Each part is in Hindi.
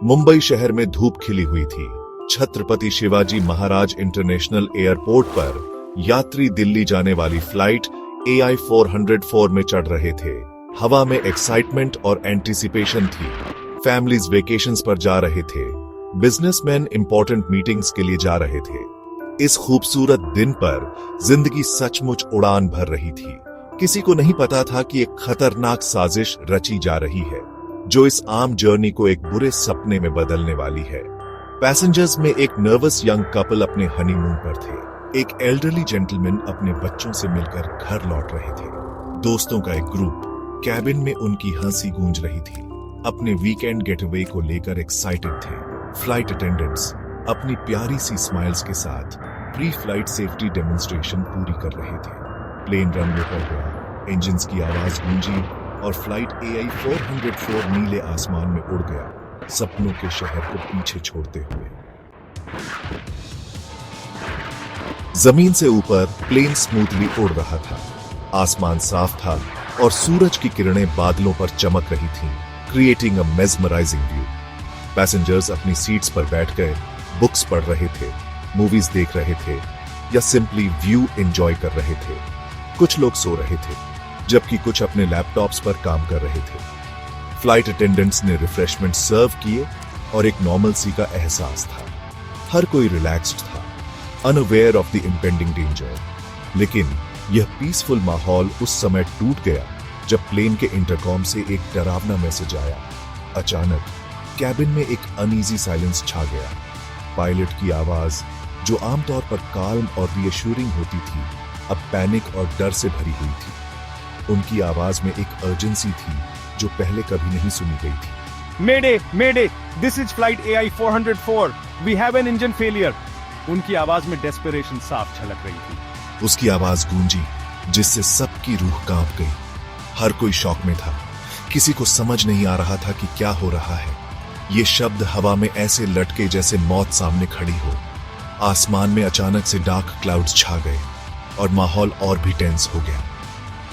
मुंबई शहर में धूप खिली हुई थी। छत्रपति शिवाजी महाराज इंटरनेशनल एयरपोर्ट पर यात्री दिल्ली जाने वाली फ्लाइट AI 404 में चढ़ रहे थे। हवा में एक्साइटमेंट और एंटीसिपेशन थी। फैमिलीज वेकेशंस पर जा रहे थे। बिजनेसमैन इंपॉर्टेंट मीटिंग्स के लिए जा रहे थे। इस खूबसूरत दिन पर जिंदगी सचमुच उड़ान भर रही थी। किसी को नहीं पता था कि एक खतरनाक साजिश रची जा रही है, जो इस आम जर्नी को एक बुरे सपने में बदलने वाली है। पैसेंजर्स में एक नर्वस यंग कपल अपने हनीमून पर थे। एक एल्डरली जेंटलमैन अपने बच्चों से मिलकर घर लौट रहे थे। दोस्तों का एक ग्रुप कैबिन में उनकी हंसी गूंज रही थी। अपने वीकेंड गेटअवे को लेकर एक्साइटेड थे। फ्लाइट अटेंडेंट्स अपनी प्यारी सी स्माइल्स के साथ प्री फ्लाइट सेफ्टी डेमोन्स्ट्रेशन पूरी कर रहे थे। प्लेन रनवे पर गया, इंजन्स की आवाज गूंजी और फ्लाइट AI 404 नीले आसमान में उड़ गया, सपनों के शहर को पीछे छोड़ते हुए। जमीन से ऊपर प्लेन स्मूथली उड़ रहा था। आसमान साफ था और सूरज की किरणें बादलों पर चमक रही थीं, creating a mesmerising view. Passengers अपनी सीट्स पर बैठ गए, बुक्स पढ़ रहे थे, मूवीज देख रहे थे या सिंपली व्यू एंजॉय कर रहे थे। कुछ लोग सो रहे थे, जबकि कुछ अपने लैपटॉप्स पर काम कर रहे थे। फ्लाइट अटेंडेंट्स ने रिफ्रेशमेंट सर्व किए और एक नॉर्मलसी का एहसास था। हर कोई रिलैक्स्ड था, unaware of the impending danger. लेकिन यह पीसफुल माहौल उस समय टूट गया जब प्लेन के इंटरकॉम से एक डरावना मैसेज आया। अचानक कैबिन में एक अनईजी साइलेंस छा गया। पायलट की आवाज, जो आमतौर पर काल्म और रिएश्योरिंग होती थी, अब पैनिक और डर से भरी हुई थी। उनकी आवाज में एक अर्जेंसी थी जो पहले कभी नहीं सुनी गई थी। Mayday, mayday, this is flight AI 404, we have an engine failure. उनकी आवाज में डेस्परेशन साफ झलक रही थी। उसकी आवाज गूंजी, जिससे सबकी रूह कांप गई। हर कोई शॉक में था। किसी को समझ नहीं आ रहा था कि क्या हो रहा है। ये शब्द हवा में ऐसे लटके जैसे मौत सामने खड़ी हो। आसमान में अचानक से डार्क क्लाउड्स छा गए और माहौल और भी टेंस हो गया।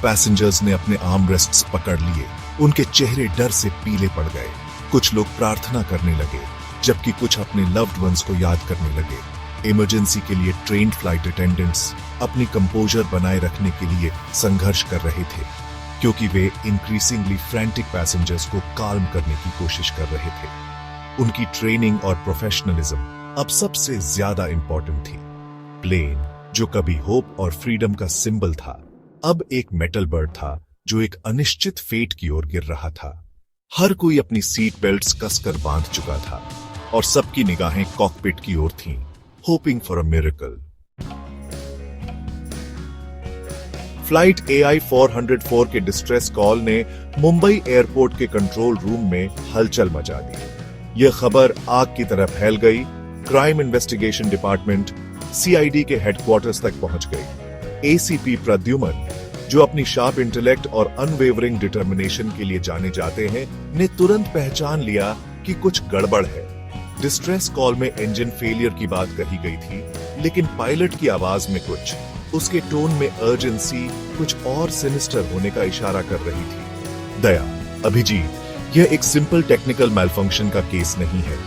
पैसेंजर्स ने अपने आर्म रेस्ट्स पकड़ लिए। उनके चेहरे डर से पीले पड़ गए। कुछ लोग प्रार्थना करने लगे, जबकि कुछ अपने लव्ड वंस को याद करने लगे। इमरजेंसी के लिए ट्रेन्ड फ्लाइट अटेंडेंट्स अपनी कंपोजर बनाए रखने के लिए संघर्ष कर रहे थे, क्योंकि वे इंक्रीजिंगली फ्रैंटिक पैसेंजर्स को काल्म करने की कोशिश कर रहे थे। उनकी ट्रेनिंग और प्रोफेशनलिज्म अब सबसे ज्यादा इंपॉर्टेंट थी। प्लेन, जो कभी होप और फ्रीडम का सिंबल था, अब एक मेटल बर्ड था जो एक अनिश्चित फेट की ओर गिर रहा था। हर कोई अपनी सीट बेल्ट्स कसकर बांध चुका था और सबकी निगाहें कॉकपिट की ओर थीं, hoping for a miracle. Flight AI 404 के डिस्ट्रेस कॉल ने मुंबई एयरपोर्ट के कंट्रोल रूम में हलचल मचा दी। यह खबर आग की तरह फैल गई। क्राइम इन्वेस्टिगेशन डिपार्टमेंट CID के हेडक्वार्टर्स तक पहुंच गई। ACP प्रद्युमन, जो अपनी शार्प इंटेलेक्ट और अनवेवरिंग डिटर्मिनेशन के लिए जाने जाते हैं, ने तुरंत पहचान लिया कि कुछ गड़बड़ है। डिस्ट्रेस कॉल में इंजन फेलियर की बात कही गई थी, लेकिन पायलट की आवाज में कुछ, उसके टोन में अर्जेंसी कुछ और सिनिस्टर होने का इशारा कर रही थी। दया, अभिजीत, यह एक सिंपल टेक्निकल मैलफंक्शन का केस नहीं है,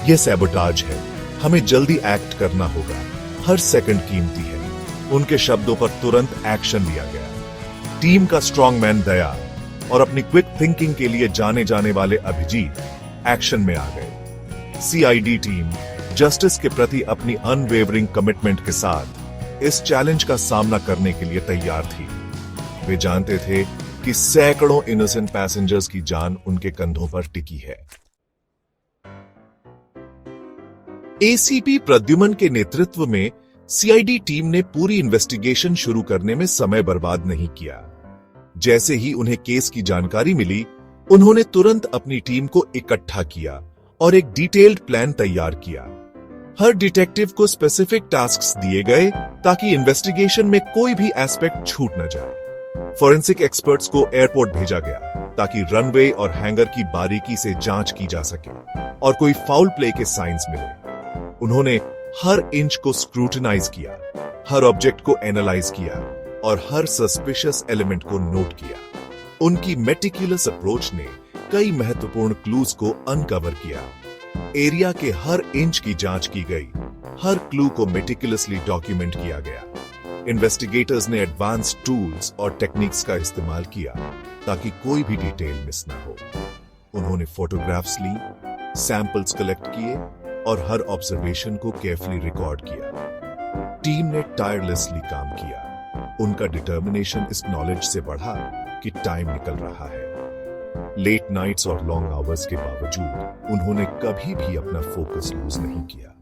यह सैबोटाज है। हमें जल्दी एक्ट करना होगा, हर सेकंड कीमती है। उनके शब्दों पर तुरंत एक्शन लिया गया। टीम का स्ट्रॉन्ग मैन दया और अपनी क्विक थिंकिंग के लिए जाने जाने वाले अभिजीत एक्शन में आ गए। CID टीम जस्टिस के प्रति अपनी अनवेवरिंग कमिटमेंट के साथ इस चैलेंज का सामना करने के लिए तैयार थी। वे जानते थे कि सैकड़ों इनोसेंट पैसेंजर्स की जान उनके कंधों पर टिकी है। ACP प्रद्युमन के नेतृत्व में CID टीम ने पूरी इन्वेस्टिगेशन शुरू करने में समय बर्बाद नहीं किया। जैसे ही उन्हें केस की जानकारी मिली, उन्होंने तुरंत अपनी टीम को इकट्ठा किया और एक डिटेल्ड प्लान तैयार किया। हर डिटेक्टिव को स्पेसिफिक टास्क्स दिए गए ताकि इन्वेस्टिगेशन में कोई भी एस्पेक्ट छूट न जाए। फॉरेंसिक एक्सपर्ट्स को एयरपोर्ट भेजा गया ताकि रनवे और हैंगर की बारीकी से जांच की जा सके और कोई फाउल प्ले के साइंस मिले। उन्होंने हर इंच को स्क्रूटिनाइज किया, हर ऑब्जेक्ट को एनालाइज किया और हर सस्पिशियस एलिमेंट को नोट किया। उनकी मेटिकुलस अप्रोच ने कई महत्वपूर्ण क्लूज को अनकवर किया। एरिया के हर इंच की जांच की गई, हर क्लू को मेटिकुलसली डॉक्यूमेंट किया गया। इन्वेस्टिगेटर्स ने एडवांस्ड टूल्स और टेक्निक्स का इस्तेमाल किया ताकि कोई भी डिटेल मिस ना हो। उन्होंने फोटोग्राफ्स ली, सैंपल्स कलेक्ट किए और हर ऑब्जर्वेशन को केयरफुली रिकॉर्ड किया। टीम ने टायरलेसली काम किया। उनका डिटर्मिनेशन इस नॉलेज से बढ़ा कि टाइम निकल रहा है। लेट नाइट्स और लॉन्ग आवर्स के बावजूद उन्होंने कभी भी अपना फोकस लूज नहीं किया।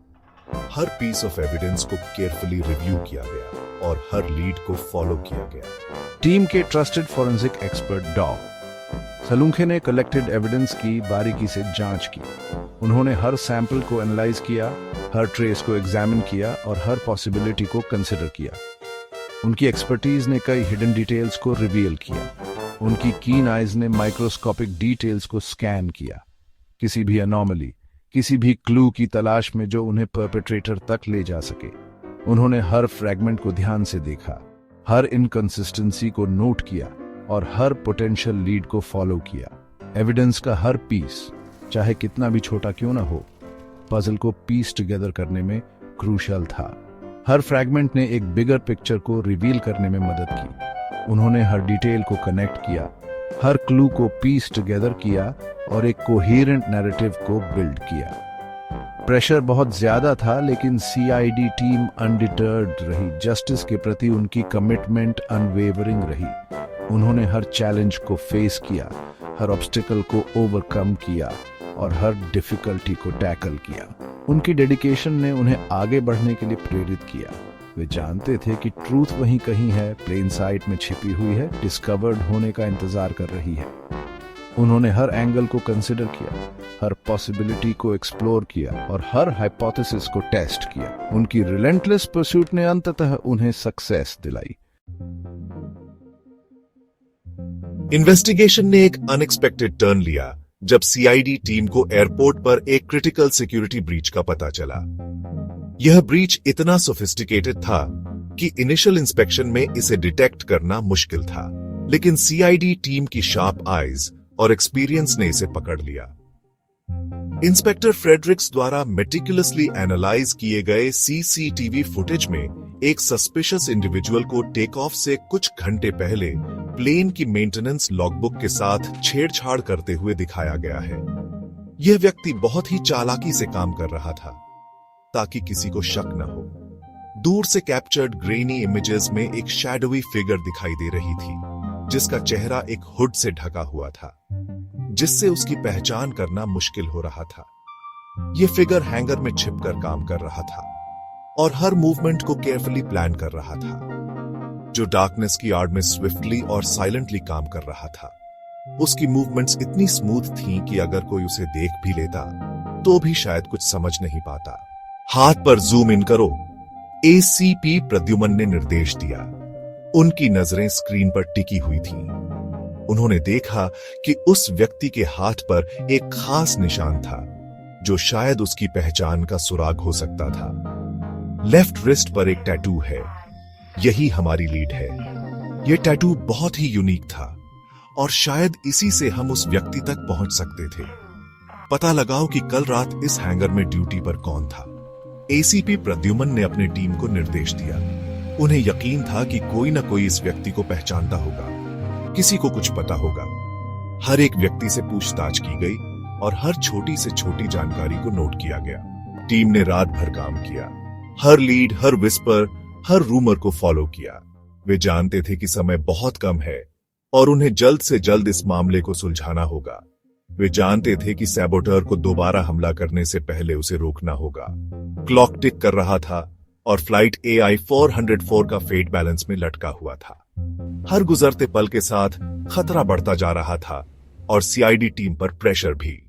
हर पीस ऑफ एविडेंस को केयरफुली रिव्यू किया गया और हर लीड को फॉलो किया गया। टीम के ट्रस्टेड फॉरेंसिक एक्सपर्ट डॉ. सलूंखे ने कलेक्टेड एविडेंस की बारीकी से जांच की। उन्होंने हर सैंपल को एनालाइज किया, हर ट्रेस को एग्जामिन किया और हर पॉसिबिलिटी को कंसिडर किया। उनकी एक्सपर्टीज ने कई हिडन डिटेल्स को रिवील किया। उनकी कीन आइज ने माइक्रोस्कोपिक डिटेल्स को स्कैन किया। किसी भी अनोमली, किसी भी क्लू की तलाश में जो उन्हें परपेट्रेटर तक ले जा सके। उन्होंने हर फ्रैगमेंट को ध्यान से देखा, हर इनकंसिस्टेंसी को नोट किया और हर पोटेंशियल लीड को फॉलो किया। एविडेंस का हर पीस, चाहे कितना भी छोटा क्यों ना हो, पजल को पीस टुगेदर करने में क्रूशियल था। हर फ्रैगमेंट ने एक बिगर पिक्चर को रिवील करने में मदद की। उन्होंने हर डिटेल को कनेक्ट किया, हर क्लू को पीस टुगेदर किया और एक कोहेरेंट नैरेटिव को बिल्ड किया। प्रेशर बहुत ज्यादा था, लेकिन सीआईडी टीम अनडिटर्ड रही। जस्टिस के प्रति उनकी कमिटमेंट अनवेवरिंग रही। उन्होंने हर चैलेंज को फेस किया, हर ऑब्स्टिकल को ओवरकम किया और हर डिफिकल्टी को टैकल किया। उनकी डेडिकेशन ने उन्हें आगे बढ़ने के लिए प्रेरित किया। वे जानते थे कि ट्रूथ वहीं कहीं है, प्लेन साइट में छिपी हुई है, डिस्कवर्ड होने का इंतजार कर रही है। उन्होंने हर एंगल को कंसिडर किया, हर पॉसिबिलिटी को एक्सप्लोर किया और हर हाइपोथेसिस को टेस्ट किया। उनकी रिलेंटलेस परस्यूट ने अंततः उन्हें सक्सेस दिलाई। इन्वेस्टिगेशन ने एक अनएक्सपेक्टेड टर्न लिया जब सीआईडी टीम को एयरपोर्ट पर एक क्रिटिकल सिक्योरिटी ब्रीच का पता चला। यह ब्रीच इतना सोफिस्टिकेटेड था कि इनिशियल इंस्पेक्शन में इसे डिटेक्ट करना मुश्किल था, लेकिन सीआईडी टीम की शार्प आईज और एक्सपीरियंस ने इसे पकड़ लिया। इंस्पेक्टर फ्रेडरिक्स द्वारा मेटिकुलसली एनालाइज किए गए सीसीटीवी फुटेज में एक सस्पिशियस इंडिविजुअल को टेक ऑफ से कुछ घंटे पहले प्लेन की मेंटेनेंस लॉगबुक के साथ छेड़छाड़ करते हुए दिखाया गया है। यह व्यक्ति बहुत ही चालाकी से काम कर रहा था ताकि किसी को शक न हो। दूर से कैप्चर्ड ग्रेनी इमेजेस में एक शैडोवी फिगर दिखाई दे रही थी जिसका चेहरा एक हुड से ढका हुआ था, जिससे उसकी पहचान करना मुश्किल हो रहा था। यह फिगर हैंगर में छिपकर काम कर रहा था और हर मूवमेंट को केयरफुली प्लान कर रहा था, जो डार्कनेस की आड़ में स्विफ्टली और साइलेंटली काम कर रहा था। उसकी मूवमेंट्स इतनी स्मूथ थीं कि अगर कोई उसे देख भी लेता तो भी शायद कुछ समझ नहीं पाता। हाथ पर जूम इन करो, एसीपी प्रद्युमन ने निर्देश दिया। उनकी नजरें स्क्रीन पर टिकी हुई थीं। उन्होंने देखा कि उस व्यक्ति के हाथ पर एक खास निशान था जो शायद उसकी पहचान का सुराग हो सकता था। लेफ्ट रिस्ट पर एक टैटू है। यही हमारी लीड है। यह टैटू बहुत ही यूनिक था और शायद इसी से हम उस व्यक्ति तक पहुंच सकते थे। पता लगाओ कि कल रात इस हैंगर में ड्यूटी पर कौन था। एसीपी प्रद्युमन ने अपनी टीम को निर्देश दिया। उन्हें यकीन था कि कोई न कोई इस व्यक्ति को पहचानता होगा, किसी को कुछ पता होगा। हर एक व्यक्ति से पूछताछ की गई और हर छोटी से छोटी जानकारी को नोट किया गया। टीम ने रात भर काम किया, हर लीड, हर विस्पर, हर रूमर को फॉलो किया। वे जानते थे कि समय बहुत कम है और उन्हें जल्द से जल्द इस मामले को सुलझाना होगा। वे जानते थे कि सैबोटर को दोबारा हमला करने से पहले उसे रोकना होगा। क्लॉक टिक कर रहा था और फ्लाइट AI 404 का फेट बैलेंस में लटका हुआ था। हर गुजरते पल के साथ खतरा बढ़ता जा रहा था और सीआईडी टीम पर प्रेशर भी।